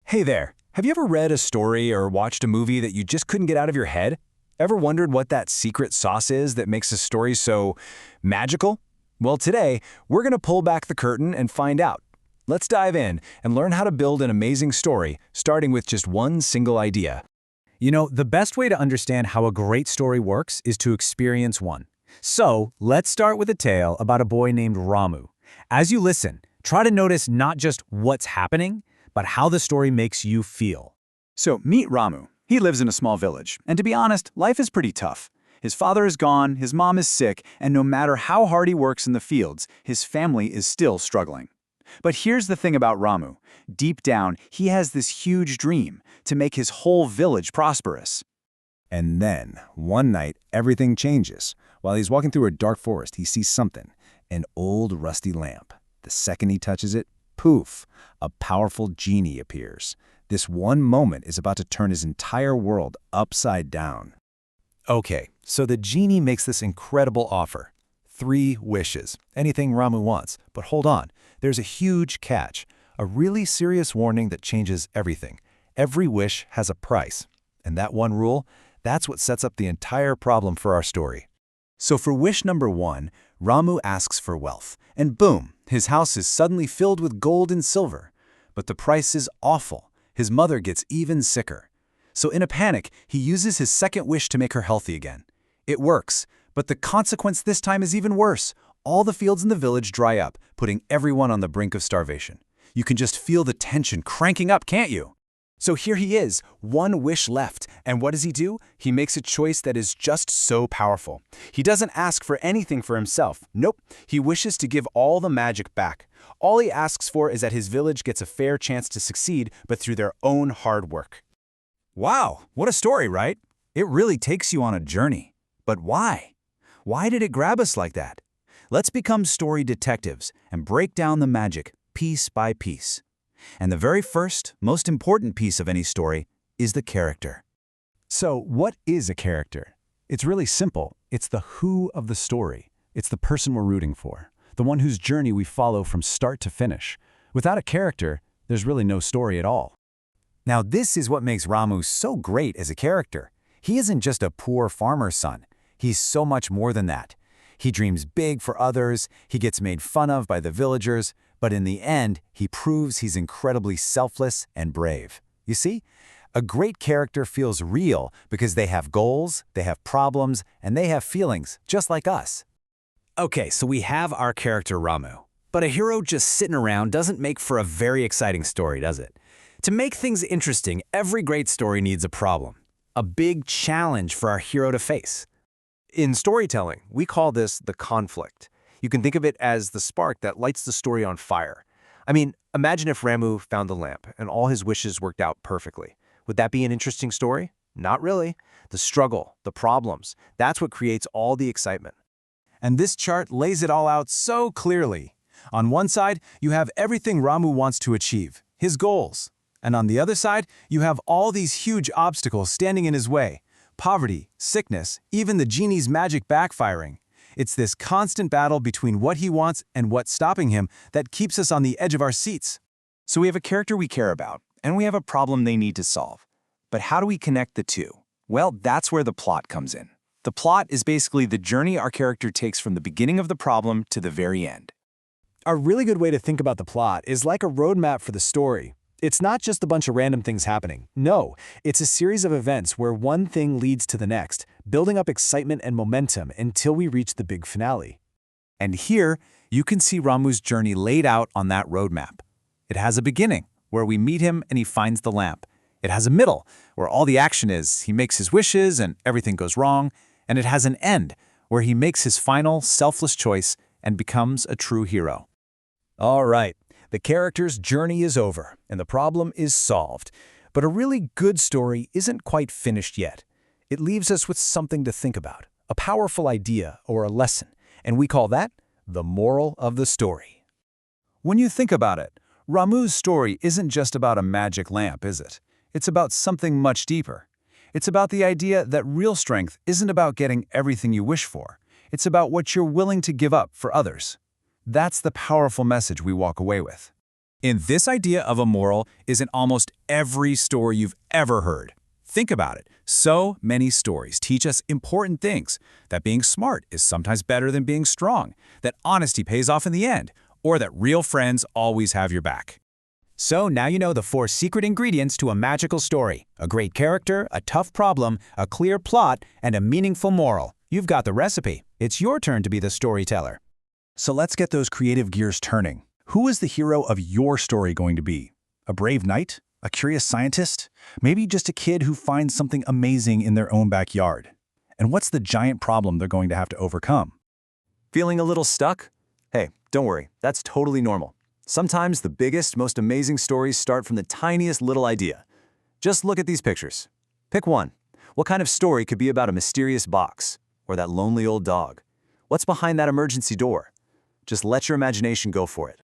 Hey there, have you ever read a story or watched a movie that you just couldn't get out of your head? Ever wondered what that secret sauce is that makes a story so magical? Well, today, we're going to pull back the curtain and find out. Let's dive in and learn how to build an amazing story, starting with just one single idea. You know, the best way to understand how a great story works is to experience one. So, let's start with a tale about a boy named Ramu. As you listen, try to notice not just what's happening, but how the story makes you feel. So, meet Ramu. He lives in a small village, and to be honest, life is pretty tough. His father is gone, his mom is sick, and no matter how hard he works in the fields, his family is still struggling. But here's the thing about Ramu. Deep down, he has this huge dream to make his whole village prosperous. And then, one night, everything changes. While he's walking through a dark forest, he sees something, an old rusty lamp. The second he touches it, poof, a powerful genie appears. This one moment is about to turn his entire world upside down. Okay, so the genie makes this incredible offer. 3 wishes, anything Ramu wants. But hold on, there's a huge catch, a really serious warning that changes everything. Every wish has a price. And that one rule, that's what sets up the entire problem for our story. So for wish number 1, Ramu asks for wealth, and boom, his house is suddenly filled with gold and silver. But the price is awful. His mother gets even sicker. So in a panic, he uses his second wish to make her healthy again. It works, but the consequence this time is even worse. All the fields in the village dry up, putting everyone on the brink of starvation. You can just feel the tension cranking up, can't you? So here he is, one wish left, and what does he do? He makes a choice that is just so powerful. He doesn't ask for anything for himself. Nope, he wishes to give all the magic back. All he asks for is that his village gets a fair chance to succeed, but through their own hard work. Wow, what a story, right? It really takes you on a journey. But why? Why did it grab us like that? Let's become story detectives and break down the magic piece by piece. And the very first, most important piece of any story is the character. So, what is a character? It's really simple. It's the who of the story. It's the person we're rooting for, the one whose journey we follow from start to finish. Without a character, there's really no story at all. Now, this is what makes Ramu so great as a character. He isn't just a poor farmer's son. He's so much more than that. He dreams big for others, he gets made fun of by the villagers, but in the end, he proves he's incredibly selfless and brave. You see, a great character feels real because they have goals, they have problems, and they have feelings, just like us. Okay, so we have our character Ramu. But a hero just sitting around doesn't make for a very exciting story, does it? To make things interesting, every great story needs a problem, a big challenge for our hero to face. In storytelling, we call this the conflict. You can think of it as the spark that lights the story on fire. I mean, imagine if Ramu found the lamp and all his wishes worked out perfectly. Would that be an interesting story? Not really. The struggle, the problems, that's what creates all the excitement. And this chart lays it all out so clearly. On one side, you have everything Ramu wants to achieve, his goals. And on the other side, you have all these huge obstacles standing in his way. Poverty, sickness, even the genie's magic backfiring. It's this constant battle between what he wants and what's stopping him that keeps us on the edge of our seats. So we have a character we care about, and we have a problem they need to solve. But how do we connect the two? Well, that's where the plot comes in. The plot is basically the journey our character takes from the beginning of the problem to the very end. A really good way to think about the plot is like a roadmap for the story. It's not just a bunch of random things happening. No, it's a series of events where one thing leads to the next, building up excitement and momentum until we reach the big finale. And here, you can see Ramu's journey laid out on that roadmap. It has a beginning, where we meet him and he finds the lamp. It has a middle, where all the action is, he makes his wishes and everything goes wrong. And it has an end, where he makes his final, selfless choice and becomes a true hero. All right. The character's journey is over, and the problem is solved. But a really good story isn't quite finished yet. It leaves us with something to think about, a powerful idea or a lesson, and we call that the moral of the story. When you think about it, Ramu's story isn't just about a magic lamp, is it? It's about something much deeper. It's about the idea that real strength isn't about getting everything you wish for. It's about what you're willing to give up for others. That's the powerful message we walk away with. And this idea of a moral is in almost every story you've ever heard. Think about it. So many stories teach us important things, that being smart is sometimes better than being strong, that honesty pays off in the end, or that real friends always have your back. So now you know the 4 secret ingredients to a magical story: a great character, a tough problem, a clear plot, and a meaningful moral. You've got the recipe. It's your turn to be the storyteller. So let's get those creative gears turning. Who is the hero of your story going to be? A brave knight? A curious scientist? Maybe just a kid who finds something amazing in their own backyard? And what's the giant problem they're going to have to overcome? Feeling a little stuck? Hey, don't worry, that's totally normal. Sometimes the biggest, most amazing stories start from the tiniest little idea. Just look at these pictures. Pick one. What kind of story could be about a mysterious box? Or that lonely old dog? What's behind that emergency door? Just let your imagination go for it.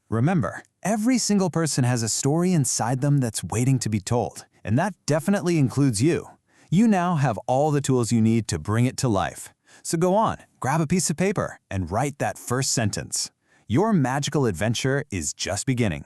Remember, every single person has a story inside them that's waiting to be told, and that definitely includes you. You now have all the tools you need to bring it to life. So go on, grab a piece of paper, and write that first sentence. Your magical adventure is just beginning.